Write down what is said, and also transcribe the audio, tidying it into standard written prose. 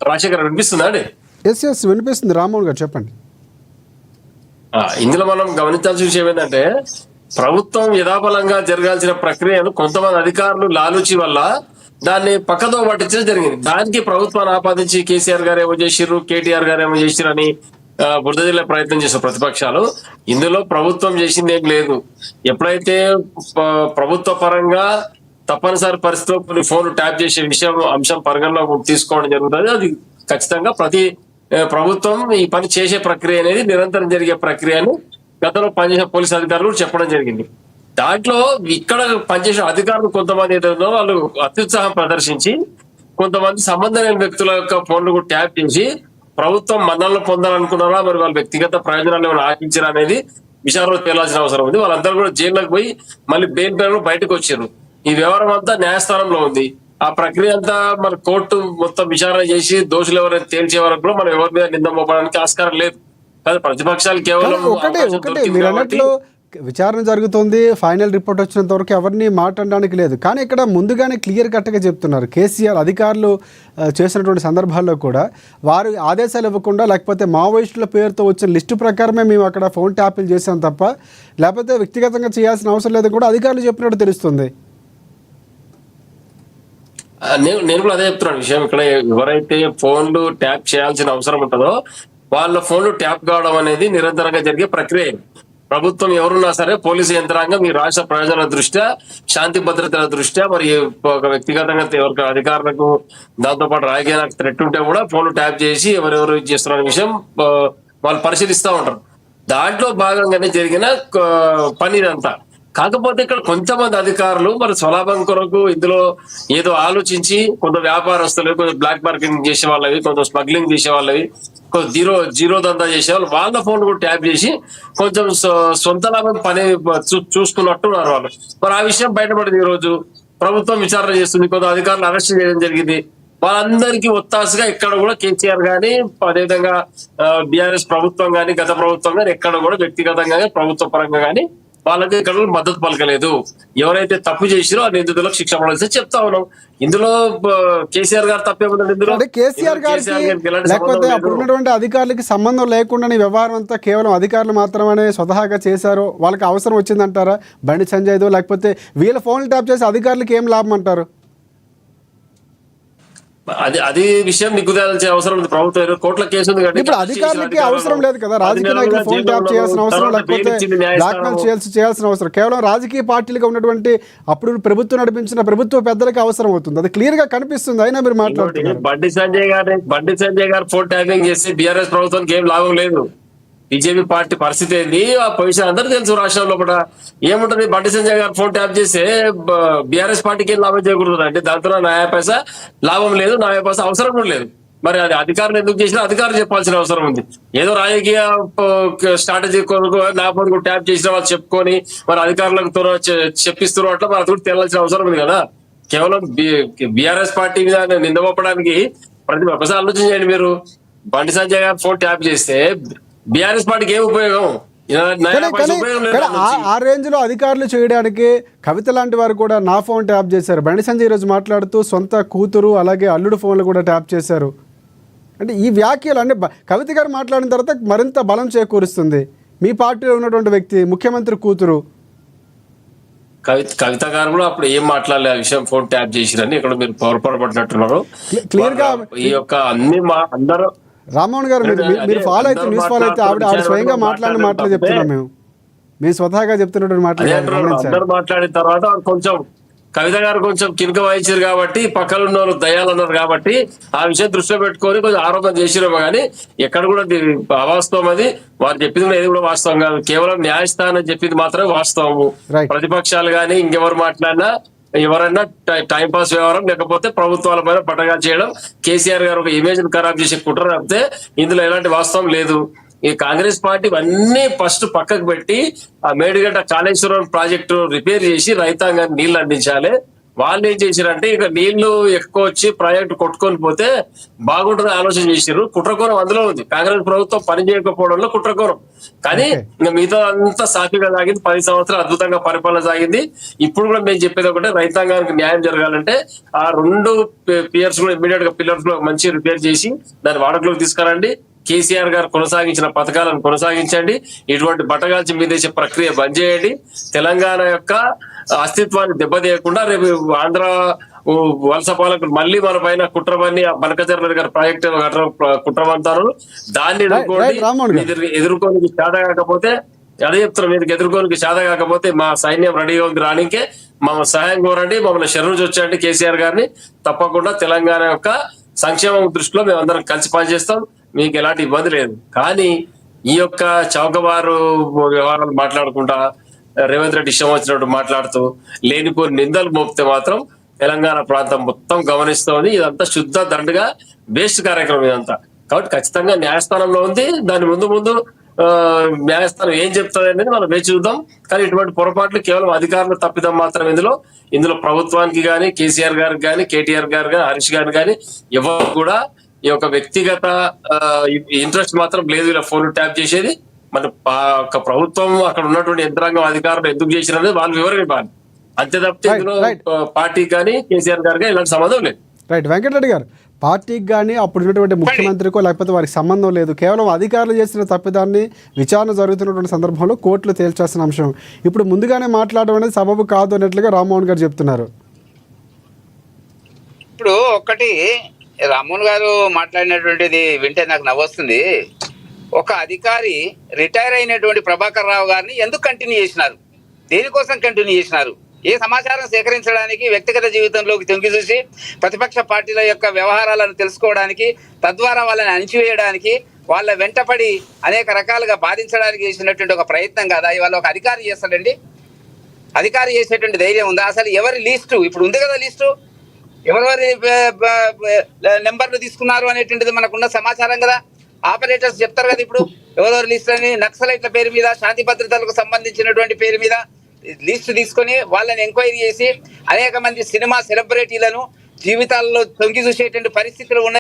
రాజశేఖర్ వినిపిస్తుందా అండి? ఎస్ వినిపిస్తుంది. రామ్మోహన్ గారు చెప్పండి. ఇందులో మనం గమనించాల్సిన విషయం ఏంటంటే, ప్రభుత్వం యథాబలంగా జరగాల్సిన ప్రక్రియను కొంతమంది అధికారులు లాలూచి వల్ల దాన్ని పక్కదో పట్టించడం జరిగింది. దానికి ప్రభుత్వాన్ని ఆపాదించి కేసీఆర్ గారు ఏమో చేసిర్రు, కేటీఆర్ గారు ఏమో చేసిర్రు అని బురద జిల్లే ప్రయత్నం చేసిన ప్రతిపక్షాలు. ఇందులో ప్రభుత్వం చేసింది ఏం లేదు. ఎప్పుడైతే ప్రభుత్వ పరంగా తప్పనిసరి పరిస్థితిలో కొన్ని ఫోన్లు ట్యాప్ చేసే అంశం పరిగణలోకి తీసుకోవడం జరుగుతుంది. అది ఖచ్చితంగా ప్రతి ప్రభుత్వం ఈ పని చేసే ప్రక్రియ అనేది నిరంతరం జరిగే ప్రక్రియ అని గతంలో పనిచేసిన పోలీసు అధికారులు చెప్పడం జరిగింది. దాంట్లో ఇక్కడ పనిచేసిన అధికారులు కొంతమంది ఏదైనా వాళ్ళు అత్యుత్సాహం ప్రదర్శించి కొంతమంది సంబంధం లేని వ్యక్తుల యొక్క ఫోన్లు కూడా ట్యాప్ చేసి ప్రభుత్వం మన్నలను పొందాలనుకున్నారా, మరి వాళ్ళ వ్యక్తిగత ప్రయోజనాలు ఏమైనా ఆశించారా అనేది విచారణలో తేలాల్సిన అవసరం ఉంది. వాళ్ళందరూ కూడా జైల్లోకి పోయి మళ్ళీ బెయిల్ పేరు బయటకు వచ్చారు. ఈ వ్యవహారం అంతా న్యాయస్థానంలో ఉంది. ఆ ప్రక్రియ అంతా మన కోర్టు మొత్తం విచారణ చేసి దోషులు ఎవరైనా తేల్చే వరకు కూడా మనం ఎవరి మీద నింద మోపడానికి ఆస్కారం లేదు. కానీ ప్రతిపక్షాలు కేవలం మీరు అన్నట్లు విచారణ జరుగుతుంది, ఫైనల్ రిపోర్ట్ వచ్చినంత వరకు ఎవరిని మాట్లాడడానికి లేదు. కానీ ఇక్కడ ముందుగానే క్లియర్ కట్గా చెప్తున్నారు కేసీఆర్ అధికారులు చేసినటువంటి సందర్భాల్లో కూడా వారు ఆదేశాలు ఇవ్వకుండా, లేకపోతే మావోయిస్టుల పేరుతో వచ్చిన లిస్టు ప్రకారమే మేము అక్కడ ఫోన్ ట్యాపింగ్ చేసాం తప్ప లేకపోతే వ్యక్తిగతంగా చేయాల్సిన అవసరం లేదు కూడా అధికారులు చెప్పినట్టు తెలుస్తుంది. నేను కూడా అదే చెప్తున్నాను విషయం. ఇక్కడ ఎవరైతే ఫోన్లు ట్యాప్ చేయాల్సిన అవసరం ఉంటుందో వాళ్ళ ఫోన్లు ట్యాప్ కావడం అనేది నిరంతరంగా జరిగే ప్రక్రియ. ప్రభుత్వం ఎవరున్నా సరే, పోలీసు యంత్రాంగం ఈ రాష్ట్ర ప్రయోజనాల దృష్ట్యా, శాంతి భద్రతల దృష్ట్యా, మరి ఒక వ్యక్తిగతంగా ఎవరికి అధికారులకు దాంతోపాటు రాజకీయ థ్రెట్ ఉంటే కూడా ఫోన్లు ట్యాప్ చేసి ఎవరెవరు చేస్తున్న విషయం వాళ్ళు పరిశీలిస్తూ ఉంటారు. దాంట్లో భాగంగానే జరిగిన పని ఇదంతా. కాకపోతే ఇక్కడ కొంతమంది అధికారులు మరి స్వలాభం కొరకు ఇందులో ఏదో ఆలోచించి కొంత వ్యాపారస్తులు, కొంత బ్లాక్ మార్కెటింగ్ చేసే వాళ్ళవి, కొంత స్మగ్లింగ్ చేసే వాళ్ళవి, కొంత జీరో దందా చేసే వాళ్ళు వాళ్ళ ఫోన్ కూడా ట్యాప్ చేసి కొంచెం సొంత లాభం పని చూసుకున్నట్టు ఉన్నారు వాళ్ళు. మరి ఆ విషయం బయటపడింది. ఈ రోజు ప్రభుత్వం విచారణ చేస్తుంది, కొంత అధికారులు అరెస్ట్ చేయడం జరిగింది. వాళ్ళందరికీ ఒత్తాసుగా ఎక్కడ కూడా కేసీఆర్ గానీ, అదేవిధంగా బీఆర్ఎస్ ప్రభుత్వం గానీ, గత ప్రభుత్వం గానీ ఎక్కడ కూడా వ్యక్తిగతంగా ప్రభుత్వ పరంగా గానీ వాళ్ళకి ఇక్కడ మద్దతు పలకలేదు. ఎవరైతే తప్పు చేసిరో ఆ నిందితులకు శిక్ష పడాల్సి చెప్తా ఉన్నాం. ఇందులో కేసీఆర్ గారు తప్పేముందండి? ఇందులో కేసీఆర్ గారికి లేకపోతే అప్పుడున్నటువంటి అధికారులకి సంబంధం లేకుండా వ్యవహారం అంతా కేవలం అధికారులు మాత్రమే స్వతహాగా చేశారో వాళ్ళకి అవసరం వచ్చిందంటారా? బండి సంజయ్దో లేకపోతే వీళ్ళ ఫోన్లు ట్యాప్ చేసి అధికారులకి ఏం లాభం అంటారు? అది విషయం నిగ్గుదాల్సిన అవసరం ఉంది. ప్రభుత్వం కోర్టుల కేసు ఉంది కాబట్టి ఇప్పుడు అధికారులకి అవసరం లేదు కదా, రాజకీయ నాయకులు ఫోన్ ట్యాప్ చేయాల్సిన అవసరం, లేకపోతే బ్లాక్మెయిల్ చేయాల్సిన అవసరం కేవలం రాజకీయ పార్టీలుగా ఉన్నటువంటి అప్పుడు ప్రభుత్వం నడిపించిన ప్రభుత్వ పెద్దలకి అవసరం అవుతుంది. అది క్లియర్ గా కనిపిస్తుంది. అయినా మీరు మాట్లాడుతున్నారు. బండి సంజయ్ గారు ఫోన్ ట్యాపింగ్ చేసి బీఆర్ఎస్ ప్రభుత్వానికి ఏం లాభం లేదు. బీజేపీ పార్టీ పరిస్థితి ఏంది, ఆ పొజిషన్ అందరూ తెలుసు. రాష్ట్రంలో కూడా ఏముంటది, బండి సంజయ్ గారు ఫోన్ ట్యాప్ చేస్తే బీఆర్ఎస్ పార్టీకి ఏం లాభం చేకూరుతుంది అంటే దాంతో నాయా పైసా లాభం లేదు, నాయా పైసా అవసరం కూడా లేదు. మరి అది అధికారులు ఎందుకు చేసినా అధికారులు చెప్పాల్సిన అవసరం ఉంది. ఏదో రాజకీయ స్ట్రాటజీ కొరకు నా ఫోన్ ట్యాప్ చేసిన వాళ్ళు చెప్పుకొని మరి అధికారులకు చెప్పిస్తున్నారు, అట్లా మరి అది కూడా తెలాల్సిన అవసరం ఉంది కదా. కేవలం బీఆర్ఎస్ పార్టీ మీద నిందమోపడానికి ఒకసారి ఆలోచన చేయండి మీరు. బండి సంజయ్ గారు ఫోన్ ట్యాప్ చేస్తే బీఆర్ఎస్ పార్టీకి ఏం ఉపయోగం? ఆ రేంజ్ లో అధికారులు చేయడానికి కవిత లాంటి వారు కూడా నా ఫోన్ ట్యాప్ చేశారు. బండి సంజయ్ రోజు మాట్లాడుతూ సొంత కూతురు అలాగే అల్లుడు ఫోన్లు కూడా ట్యాప్ చేశారు. అంటే ఈ వ్యాఖ్యలు అంటే కవిత గారు మాట్లాడిన తర్వాత మరింత బలం చేకూరుస్తుంది. మీ పార్టీలో ఉన్నటువంటి వ్యక్తి ముఖ్యమంత్రి కూతురు కవిత గారు కూడా అప్పుడు ఏం మాట్లాడలే ఆ విషయం ఫోన్ ట్యాప్ చేసిరని ఇక్కడ మీరు పొరపడుతున్నట్టున్నారు. క్లియర్ గా ఈ యొక్క అన్ని అందరూ రామ్మోహన్ గారు మీరు ఫాలో అయితే న్యూస్ ఫాలో అయితే ఆవిడ స్వయంగా మాట్లాడిన మాటలు చెప్తున్నాం. మేము స్వతహాగా చెప్తున్నటువంటి మాటలు మాట్లాడిన తర్వాత కొంచెం కవిత గారు కొంచెం కినుక వహించారు కాబట్టి పక్కన ఉన్న వాళ్ళు దయాలు ఉన్నారు కాబట్టి ఆ విషయం దృష్టిలో పెట్టుకొని కొంచెం ఆరోపణ చేసిరేమో కానీ ఎక్కడ కూడా అవాస్తవం. అది వారు చెప్పింది కూడా ఏది కూడా వాస్తవం కాదు. కేవలం న్యాయస్థానం చెప్పింది మాత్రమే వాస్తవము. ప్రతిపక్షాలు కానీ ఇంకెవరు మాట్లాడినా ఎవరైనా టైం పాస్ వ్యవహారం లేకపోతే ప్రభుత్వాల పైన పట్టగా చేయడం, కేసీఆర్ గారు ఒక ఇమేజ్ ఖరాబ్ చేసే కుట్ర తప్పితే ఇందులో ఎలాంటి వాస్తవం లేదు. ఈ కాంగ్రెస్ పార్టీ అన్ని ఫస్ట్ పక్కకు పెట్టి ఆ మేడిగడ్డ కాళేశ్వరం ప్రాజెక్టు రిపేర్ చేసి రైతాంగాన్ని నీళ్లు అందించాలి. వాళ్ళు ఏం చేశారంటే ఇక నీళ్లు ఎక్కువ వచ్చి ప్రాజెక్టు కొట్టుకొని పోతే బాగుంటుంది ఆలోచన చేశారు. కుట్రకోణం అందులో ఉంది. కాంగ్రెస్ ప్రభుత్వం పని చేయకపోవడంలో కుట్రకోణం. కానీ ఓకే. ఇంకా మిగతా అంతా సాఫీగా సాగింది. 10 సంవత్సరాలు అద్భుతంగా పరిపాలన సాగింది. ఇప్పుడు కూడా మేము చెప్పేది ఒకటే, రైతాంగానికి న్యాయం జరగాలంటే ఆ 2 పియర్స్ కూడా ఇమీడియట్ గా పిల్లర్స్ కూడా మంచి రిపేర్ చేసి దాన్ని వాడుకలోకి తీసుకురండి. కేసీఆర్ గారు కొనసాగించిన పథకాలను కొనసాగించండి. ఇటువంటి బట్టగాల్చి మీదేసే ప్రక్రియ బంద్ చేయండి. తెలంగాణ యొక్క అస్తిత్వాన్ని దెబ్బతీయకుండా రేపు ఆంధ్ర వలస పాలకులు మళ్ళీ మన పైన కుట్రవన్నీ బనకచర్ల గారి ప్రాజెక్టు కుట్రవంతారు. దాన్ని రైట్ రామ్మోహన్ గారు. ఎదుర్కోనికి చేత కాకపోతే అదే చెప్తున్నాం, మీదకి ఎదుర్కోనికి చేత కాకపోతే మా సైన్యం రెడీగా ఉంది రానికే. మమ్మల్ని సహాయం కోరండి, మమ్మల్ని శరణు వచ్చండి కేసీఆర్ గారిని. తప్పకుండా తెలంగాణ యొక్క సంక్షేమం దృష్టిలో మేమందరం కలిసి పనిచేస్తాం. మీకు ఎలాంటి ఇబ్బంది లేదు. కానీ ఈ యొక్క చౌకబారు వ్యవహారాలు మాట్లాడుకుంటా రేవంత్ రెడ్డి ఇష్టం వచ్చినట్టు మాట్లాడుతూ లేనిపోని నిందలు మోపితే మాత్రం తెలంగాణ ప్రాంతం మొత్తం గమనిస్తోంది. ఇదంతా శుద్ధ దండుగా వేస్ట్ కార్యక్రమం ఇదంతా. కాబట్టి ఖచ్చితంగా న్యాయస్థానంలో ఉంది. దాని ముందు న్యాయస్థానం ఏం చెప్తుంది అనేది మనం వేచి చూద్దాం. కానీ ఇటువంటి పొరపాట్లు కేవలం అధికారులు తప్పిదం మాత్రం ఇందులో ప్రభుత్వానికి కానీ, కేసీఆర్ గారికి కానీ, కేటీఆర్ గారు కానీ, హరీష్ గారు కానీ ఎవరు కూడా ఈ యొక్క వ్యక్తిగత ఇంట్రెస్ట్ మాత్రం లేదు ఇలా ఫోన్ ట్యాప్ చేసేది. మన ప్రభుత్వం అక్కడ ఉన్నటువంటి యంత్రాంగం అధికారులు ఎందుకు చేసినది వాళ్ళు వివరణ ఇవ్వాలి. అంతే తప్పితే ఇందులో పార్టీకి కానీ కేసీఆర్ గారికి ఇలాంటి సంబంధం లేదు. రైట్ వెంకటరెడ్డి గారు, పార్టీకి కానీ అప్పుడు ఉన్నటువంటి ముఖ్యమంత్రికో లేకపోతే వారికి సంబంధం లేదు. కేవలం అధికారులు చేసిన తప్పిదాన్ని విచారణ జరుగుతున్నటువంటి సందర్భంలో కోర్టులు తేల్చాల్సిన అంశం. ఇప్పుడు ముందుగానే మాట్లాడడం అనేది సబబు కాదు అన్నట్లుగా రామ్మోహన్ గారు చెప్తున్నారు. ఇప్పుడు ఒకటి రామ్మోహన్ గారు మాట్లాడినటువంటిది వింటే నాకు నవ్వొస్తుంది. ఒక అధికారి రిటైర్ అయినటువంటి ప్రభాకర్ రావు గారిని ఎందుకు కంటిన్యూ చేసినారు? దేనికోసం కంటిన్యూ చేసినారు? ఏ సమాచారం సేకరించడానికి, వ్యక్తిగత జీవితంలోకి తొంగి చూసి ప్రతిపక్ష పార్టీల యొక్క వ్యవహారాలను తెలుసుకోవడానికి, తద్వారా వాళ్ళని అణిచివేయడానికి, వాళ్ళ వెంటపడి అనేక రకాలుగా బాధించడానికి చేసినటువంటి ఒక ప్రయత్నం కాదా ఇవాళ ఒక అధికారి చేస్తాడండి? అధికారి చేసేటువంటి ధైర్యం ఉందా? అసలు ఎవరి లిస్టు ఇప్పుడు ఉంది కదా, లిస్టు ఎవరెవరి నెంబర్లు తీసుకున్నారు అనేటువంటిది మనకున్న సమాచారం కదా. ఆపరేటర్స్ చెప్తారు కదా ఇప్పుడు ఎవరెవరి లిస్ట్ అని. నక్సలైట్ల పేరు మీద, శాంతి భద్రతలకు సంబంధించినటువంటి పేరు మీద లిస్టు తీసుకొని వాళ్ళని ఎంక్వైరీ చేసి అనేక మంది సినిమా సెలబ్రిటీలను జీవితాల్లో తొంగి చూసేటువంటి పరిస్థితులు ఉన్నాయి.